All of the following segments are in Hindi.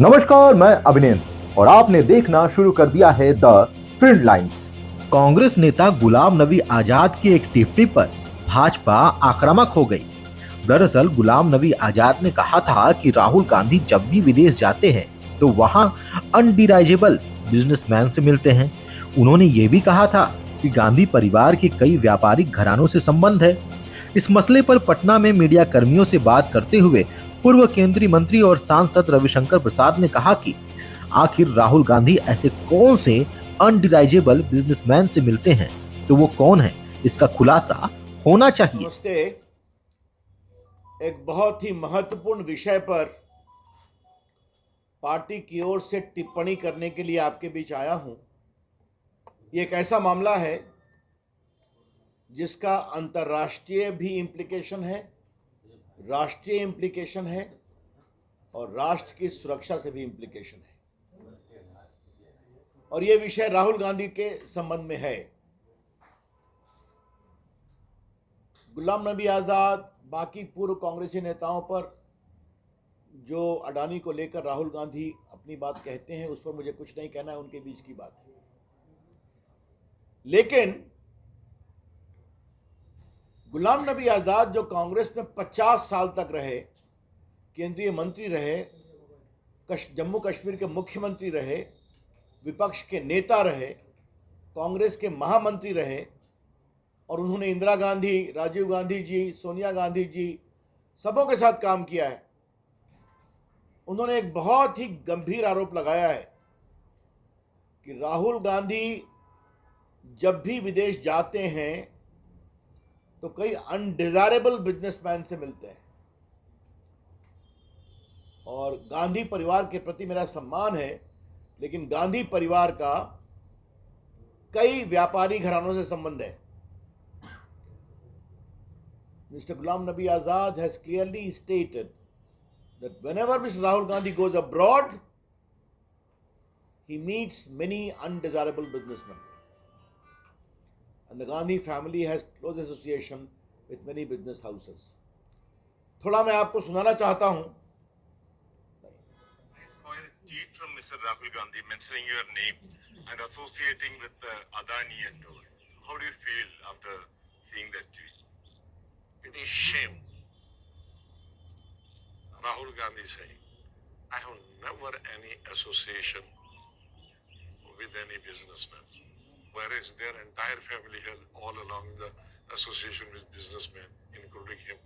नमस्कार, मैं अभिनेंद्र और आपने देखना शुरू कर दिया है द प्रिंट लाइन्स। कांग्रेस नेता गुलाम नबी आजाद की एक टिप्पणी पर भाजपा आक्रामक हो गई। दरअसल गुलाम नबी आजाद ने कहा था कि राहुल गांधी जब भी विदेश जाते हैं तो वहां अनडिराइजेबल बिजनेसमैन से मिलते हैं। उन्होंने ये भी कहा था कि गांधी परिवार के कई व्यापारिक घरानों से संबंध है। इस मसले पर पटना में मीडिया कर्मियों से बात करते हुए पूर्व केंद्रीय मंत्री और सांसद रविशंकर प्रसाद ने कहा कि आखिर राहुल गांधी ऐसे कौन से अनडिराइजेबल बिजनेसमैन से मिलते हैं, तो वो कौन है, इसका खुलासा होना चाहिए। नमस्ते। एक बहुत ही महत्वपूर्ण विषय पर पार्टी की ओर से टिप्पणी करने के लिए आपके बीच आया हूं। ये एक ऐसा मामला है जिसका अंतर्राष्ट्रीय भी इम्प्लीकेशन है, राष्ट्रीय इम्प्लीकेशन है और राष्ट्र की सुरक्षा से भी इम्प्लीकेशन है। और ये विषय राहुल गांधी के संबंध में है। गुलाम नबी आजाद, बाकी पूर्व कांग्रेसी नेताओं पर जो अडानी को लेकर राहुल गांधी अपनी बात कहते हैं, उस पर मुझे कुछ नहीं कहना है, उनके बीच की बात है। लेकिन गुलाम नबी आजाद जो कांग्रेस में 50 साल तक रहे, केंद्रीय मंत्री रहे, जम्मू कश्मीर के मुख्यमंत्री रहे, विपक्ष के नेता रहे, कांग्रेस के महामंत्री रहे और उन्होंने इंदिरा गांधी, राजीव गांधी जी, सोनिया गांधी जी सबों के साथ काम किया है। उन्होंने एक बहुत ही गंभीर आरोप लगाया है कि राहुल गांधी जब भी विदेश जाते हैं तो कई अनडिजायरेबल बिजनेसमैन से मिलते हैं। और गांधी परिवार के प्रति मेरा सम्मान है, लेकिन गांधी परिवार का कई व्यापारी घरानों से संबंध है। Mr. Ghulam Nabi Azad has clearly stated that whenever Mr. Rahul Gandhi goes abroad, he meets many undesirable businessmen. And the Gandhi family has close association with many business houses. थोड़ा मैं आपको सुनाना चाहता हूं। For a tweet from Mr. Rahul Gandhi mentioning your name and associating with Adani and all. How do you feel after seeing that tweet? It is shame. Rahul Gandhi saying, I have never any association with any businessman, whereas their entire family had all along the association with businessmen, including him.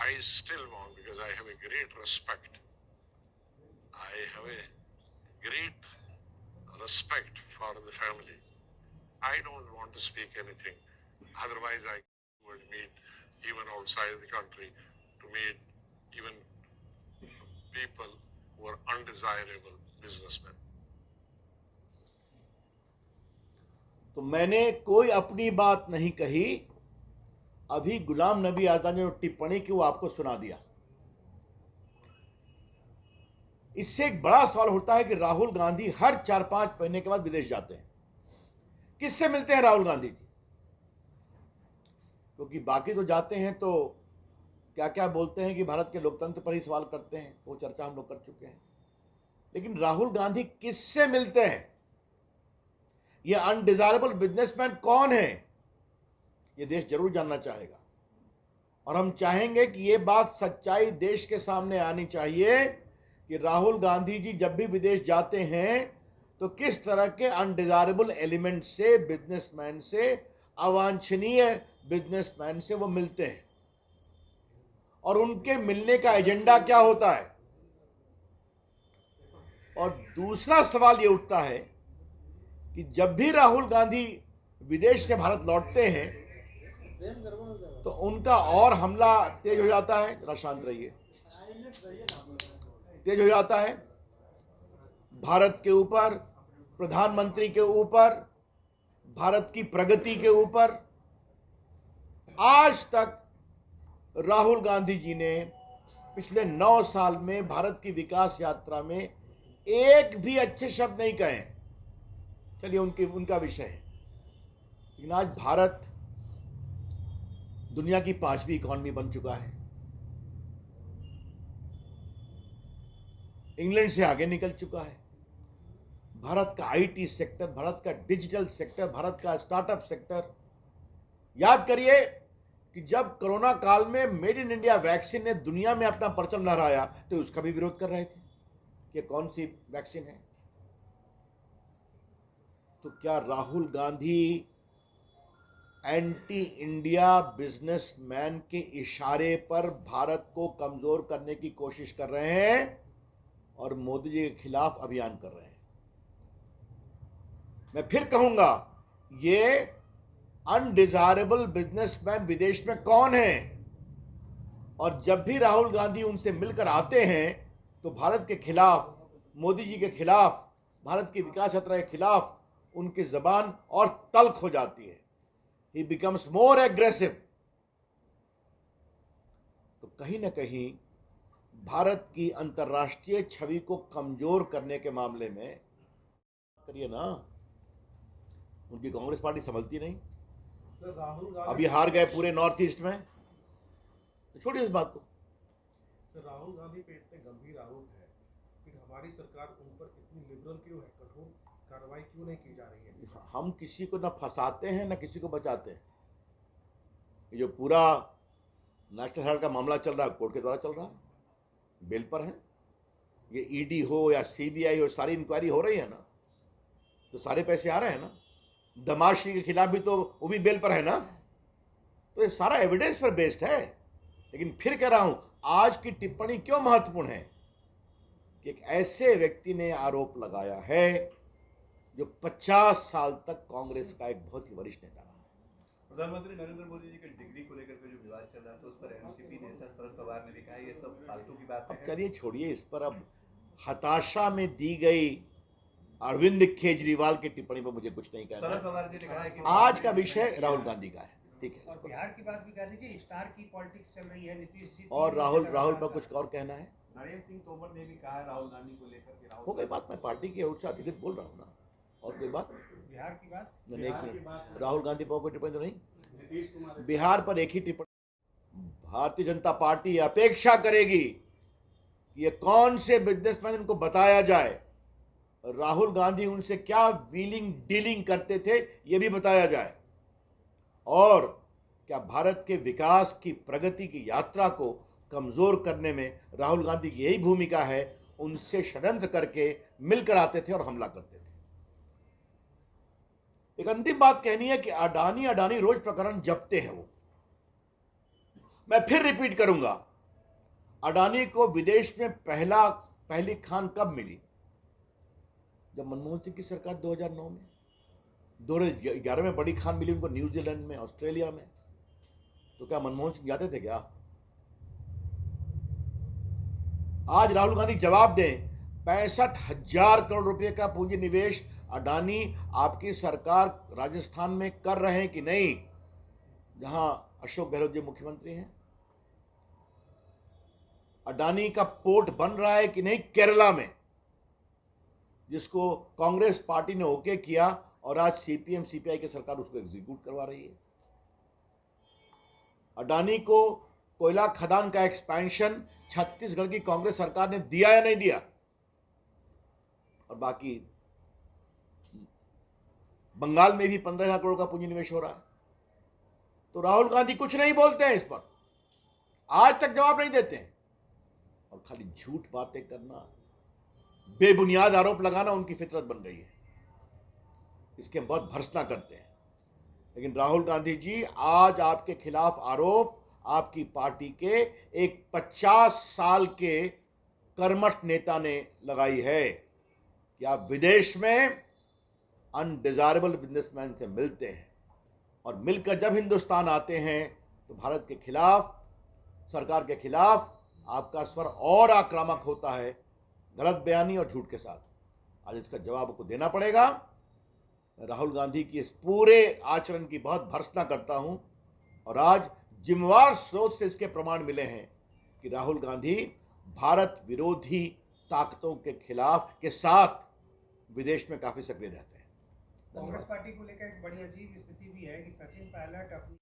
I still want, because I have a great respect. I have a great respect for the family. I don't want to speak anything. Otherwise, I would meet even outside the country to meet even people who are undesirable businessmen. तो मैंने कोई अपनी बात नहीं कही। अभी गुलाम नबी आजाद ने जो टिप्पणी की वो आपको सुना दिया। इससे एक बड़ा सवाल उठता है कि राहुल गांधी हर 4-5 महीने के बाद विदेश जाते हैं। किससे मिलते हैं राहुल गांधी जी? क्योंकि बाकी तो जाते हैं तो क्या क्या बोलते हैं कि भारत के लोकतंत्र पर ही सवाल करते हैं, वो चर्चा हम लोग कर चुके हैं। लेकिन राहुल गांधी किससे मिलते हैं? ये अनडिजायरेबल बिजनेसमैन कौन है? ये देश जरूर जानना चाहेगा। और हम चाहेंगे कि ये बात सच्चाई देश के सामने आनी चाहिए कि राहुल गांधी जी जब भी विदेश जाते हैं तो किस तरह के अनडिजायरेबल एलिमेंट से, बिजनेसमैन से, अवांछनीय बिजनेसमैन से वो मिलते हैं और उनके मिलने का एजेंडा क्या होता है। और दूसरा सवाल ये उठता है कि जब भी राहुल गांधी विदेश से भारत लौटते हैं तो उनका और हमला तेज हो जाता है। जरा शांत रहिए। तेज हो जाता है भारत के ऊपर, प्रधानमंत्री के ऊपर, भारत की प्रगति के ऊपर। आज तक राहुल गांधी जी ने पिछले 9 साल में भारत की विकास यात्रा में एक भी अच्छे शब्द नहीं कहे। चलिए उनका विषय है। लेकिन आज भारत दुनिया की 5वीं इकॉनमी बन चुका है। इंग्लैंड से आगे निकल चुका है। भारत का आईटी सेक्टर, भारत का डिजिटल सेक्टर, भारत का स्टार्टअप सेक्टर, याद करिए कि जब कोरोना काल में मेड इन इंडिया वैक्सीन ने दुनिया में अपना परचम लहराया तो उसका भी विरोध कर रहे थे कि कौन सी वैक्सीन है। तो क्या Rahul Gandhi anti India businessman के इशारे पर भारत को कमजोर करने की कोशिश कर रहे हैं और मोदी जी के खिलाफ अभियान कर रहे हैं? मैं फिर कहूंगा, ये अनडिजायरेबल बिजनेसमैन विदेश में कौन है? और जब भी राहुल गांधी उनसे मिलकर आते हैं तो भारत के खिलाफ, मोदी जी के खिलाफ, भारत की विकास यात्रा के खिलाफ उनकी जबान और तल्ख हो जाती है। ही बिकम्स मोर एग्रेसिव। तो कहीं ना कहीं भारत की अंतर्राष्ट्रीय छवि को कमजोर करने के मामले में करिए ना, उनकी कांग्रेस पार्टी संभलती नहीं। सर राहुल गांधी अभी हार गए पूरे नॉर्थ ईस्ट में, तो छोड़िए इस बात को। सर राहुल गांधी पे इतने गंभीर आरोप है, फिर हमारी सरकार उन पर इतनी लिबरल क्यों है, कठोर कार्रवाई क्यों नहीं की जा रही है? हम किसी को ना फंसाते हैं ना किसी को बचाते हैं। ये जो पूरा नेशनल हेराल्ड का मामला चल रहा है, कोर्ट के द्वारा चल रहा है, बेल पर है। ये ईडी हो या सीबीआई हो, सारी इंक्वायरी हो रही है ना, तो सारे पैसे आ रहे हैं ना। दमाशी के खिलाफ भी तो वो भी बेल पर है ना। तो ये सारा एविडेंस पर बेस्ड है। लेकिन फिर कह रहा हूं, आज की टिप्पणी क्यों महत्वपूर्ण है कि एक ऐसे व्यक्ति ने आरोप लगाया है जो 50 साल तक कांग्रेस का एक बहुत ही वरिष्ठ नेता रहा। प्रधानमंत्री नरेंद्र मोदी जी के डिग्री को लेकर के जो विवाद चल रहा है, तो उस पर एनसीपी नेता शरद पवार ने भी कहा ये सब फालतू की बात अब है। चलिए छोड़िए इस पर। अब हताशा में दी गई अरविंद केजरीवाल की टिप्पणी पर मुझे कुछ नहीं कहना शरद है। पवार जी ने कहा है कि आज का विषय राहुल गांधी का है, ठीक है। और बिहार की बात भी कर लीजिए, स्टार की पॉलिटिक्स चल रही है, नीतीश जी और राहुल पर कुछ और कहना है? नरेंद्र सिंह तोमर ने भी कहा है राहुल गांधी को लेकर के हो गई बात। मैं पार्टी की ओर से अधिकृत बोल रहा हूँ ना, और कोई बात बिहार की बात नहीं। एक मिनट, राहुल गांधी पर कोई टिप्पणी तो नहीं। नीतीश कुमार बिहार पर एक ही टिप्पणी, भारतीय जनता पार्टी अपेक्षा करेगी कि ये कौन से बिजनेसमैन इनको बताया जाए, राहुल गांधी उनसे क्या व्हीलिंग डीलिंग करते थे ये भी बताया जाए, और क्या भारत के विकास की, प्रगति की यात्रा को कमजोर करने में राहुल गांधी की यही भूमिका है। उनसे षड्यंत्र करके मिलकर आते थे और हमला करते थे। एक अंतिम बात कहनी है कि अडानी रोज प्रकरण जपते हैं वो। मैं फिर रिपीट करूंगा, अडानी को विदेश में पहली खान कब मिली? जब मनमोहन सिंह की सरकार 2009 में, 2011 में बड़ी खान मिली उनको न्यूजीलैंड में, ऑस्ट्रेलिया में। तो क्या मनमोहन सिंह जाते थे क्या? आज राहुल गांधी जवाब दें, 65,000 करोड़ रुपए का पूंजी निवेश अडानी आपकी सरकार राजस्थान में कर रहे हैं कि नहीं, जहां अशोक गहलोत जी मुख्यमंत्री हैं? अडानी का पोर्ट बन रहा है कि नहीं केरला में, जिसको कांग्रेस पार्टी ने ओके किया और आज सीपीएम सीपीआई की सरकार उसको एग्जीक्यूट करवा रही है। अडानी को कोयला खदान का एक्सपेंशन छत्तीसगढ़ की कांग्रेस सरकार ने दिया या नहीं दिया? और बाकी बंगाल में भी 15,000 करोड़ का पूंजी निवेश हो रहा है। तो राहुल गांधी कुछ नहीं बोलते हैं इस पर, आज तक जवाब नहीं देते हैं, और खाली झूठ बातें करना, बेबुनियाद आरोप लगाना उनकी फितरत बन गई है। इसके हम बहुत भर्त्सना करते हैं। लेकिन राहुल गांधी जी, आज आपके खिलाफ आरोप आपकी पार्टी के एक 50 साल के कर्मठ नेता ने लगाई है कि आप विदेश में अनडिजायरेबल बिजनेसमैन से मिलते हैं, और मिलकर जब हिंदुस्तान आते हैं तो भारत के खिलाफ, सरकार के खिलाफ आपका स्वर और आक्रामक होता है, गलत बयानी और झूठ के साथ। आज इसका जवाब आपको देना पड़ेगा। मैं राहुल गांधी की इस पूरे आचरण की बहुत भर्त्सना करता हूं, और आज जिम्मेवार स्रोत से इसके प्रमाण मिले हैं कि राहुल गांधी भारत विरोधी ताकतों के खिलाफ के साथ विदेश में काफी सक्रिय रहते हैं। कांग्रेस पार्टी को लेकर एक बड़ी अजीब स्थिति भी है कि सचिन पायलट अपनी